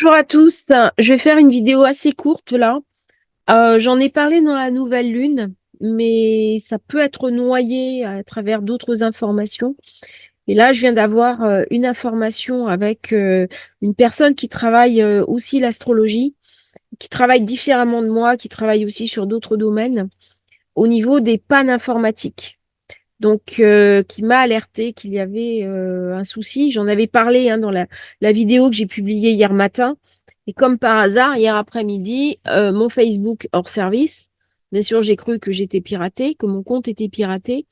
Bonjour à tous, je vais faire une vidéo assez courte là. J'en ai parlé dans la nouvelle lune, mais ça peut être noyé à travers d'autres informations. Et là, je viens d'avoir une information avec une personne qui travaille aussi l'astrologie, qui travaille différemment de moi, qui travaille aussi sur d'autres domaines, au niveau des pannes informatiques. Donc, qui m'a alerté qu'il y avait un souci. J'en avais parlé dans la vidéo que j'ai publiée hier matin. Et comme par hasard, hier après-midi, mon Facebook hors service, bien sûr, j'ai cru que j'étais piratée, que mon compte était piraté.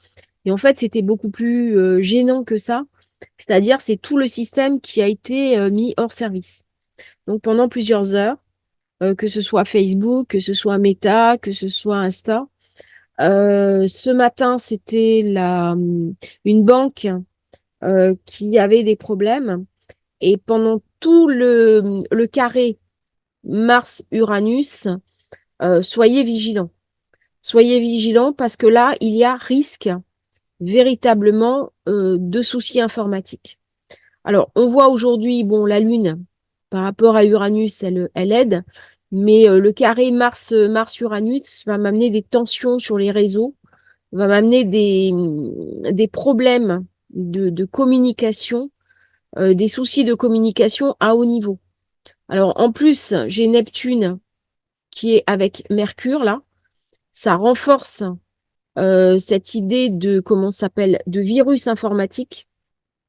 Et en fait, c'était beaucoup plus gênant que ça. C'est-à-dire, c'est tout le système qui a été mis hors service. Donc, pendant plusieurs heures, que ce soit Facebook, que ce soit Meta, que ce soit Insta, ce matin, c'était une banque qui avait des problèmes. Et pendant tout le carré Mars-Uranus, soyez vigilants. Soyez vigilants parce que là, il y a risque véritablement de soucis informatiques. Alors, on voit aujourd'hui, bon, la Lune, par rapport à Uranus, elle aide, mais le carré Mars-Uranus va m'amener des tensions sur les réseaux, va m'amener des problèmes de communication, des soucis de communication à haut niveau. Alors, en plus, j'ai Neptune qui est avec Mercure, là. Ça renforce cette idée de, comment ça s'appelle, de virus informatique.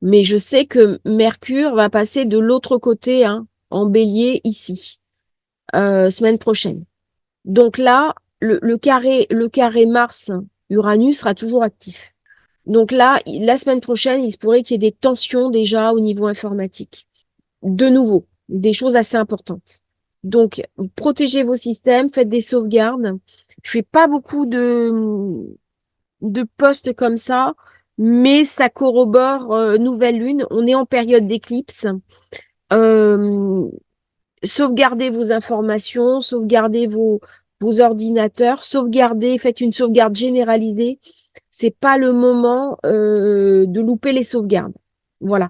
Mais je sais que Mercure va passer de l'autre côté, en bélier, ici, semaine prochaine. Donc là, le carré Mars-Uranus sera toujours actif. Donc là, la semaine prochaine, il se pourrait qu'il y ait des tensions déjà au niveau informatique. De nouveau, des choses assez importantes. Donc, vous protégez vos systèmes, faites des sauvegardes. Je fais pas beaucoup de posts comme ça, mais ça corrobore nouvelle lune. On est en période d'éclipse. Euh, Sauvegardez vos informations, sauvegardez vos ordinateurs, sauvegardez, faites une sauvegarde généralisée. C'est pas le moment de louper les sauvegardes. Voilà.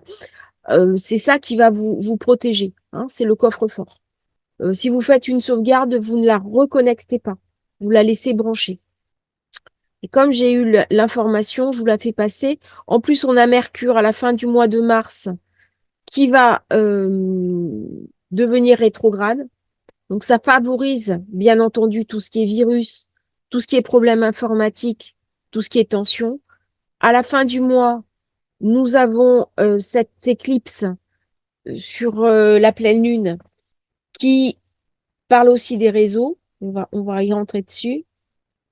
C'est ça qui va vous protéger. C'est le coffre-fort. Si vous faites une sauvegarde, vous ne la reconnectez pas. Vous la laissez brancher. Et comme j'ai eu l'information, je vous la fais passer. En plus, on a Mercure à la fin du mois de mars qui va devenir rétrograde. Donc, ça favorise, bien entendu, tout ce qui est virus, tout ce qui est problème informatique, tout ce qui est tension. À la fin du mois, nous avons cette éclipse sur la pleine lune qui parle aussi des réseaux. On va y rentrer dessus.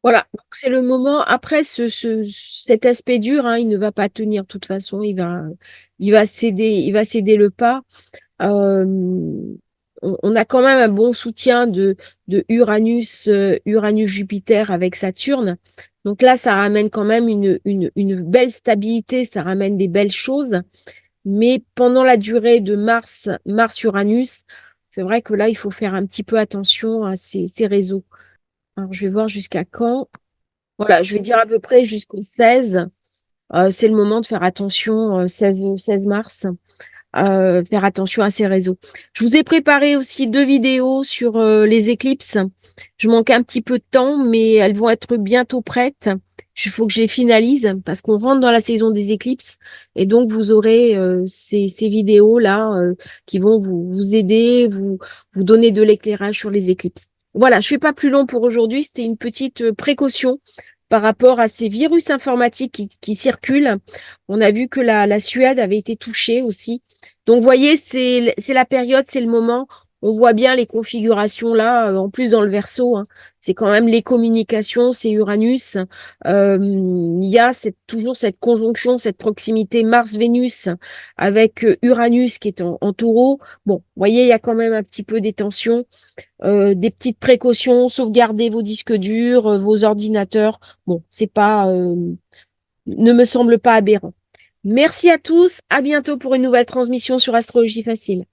Voilà, donc c'est le moment. Après, cet aspect dur, il ne va pas tenir de toute façon. Il va céder le pas. Euh, on a quand même un bon soutien de Uranus, Uranus-Jupiter avec Saturne. Donc là, ça ramène quand même une belle stabilité, ça ramène des belles choses. Mais pendant la durée de Mars-Uranus, c'est vrai que là, il faut faire un petit peu attention à ces réseaux. Alors, je vais voir jusqu'à quand. Voilà, je vais dire à peu près jusqu'au 16. C'est le moment de faire attention, 16 mars, faire attention à ces réseaux. Je vous ai préparé aussi 2 vidéos sur les éclipses. Je manque un petit peu de temps, mais elles vont être bientôt prêtes. Il faut que je les finalise parce qu'on rentre dans la saison des éclipses et donc vous aurez ces vidéos-là qui vont vous aider, vous donner de l'éclairage sur les éclipses. Voilà, je ne fais pas plus long pour aujourd'hui. C'était une petite précaution par rapport à ces virus informatiques qui circulent. On a vu que la Suède avait été touchée aussi. Donc, vous voyez, c'est la période, c'est le moment. On voit bien les configurations là, en plus dans le Verseau. C'est quand même les communications, c'est Uranus. Il y a toujours cette conjonction, cette proximité Mars-Vénus avec Uranus qui est en Taureau. Bon, vous voyez, il y a quand même un petit peu des tensions, des petites précautions, sauvegardez vos disques durs, vos ordinateurs. Bon, c'est pas, ne me semble pas aberrant. Merci à tous, à bientôt pour une nouvelle transmission sur Astrologie Facile.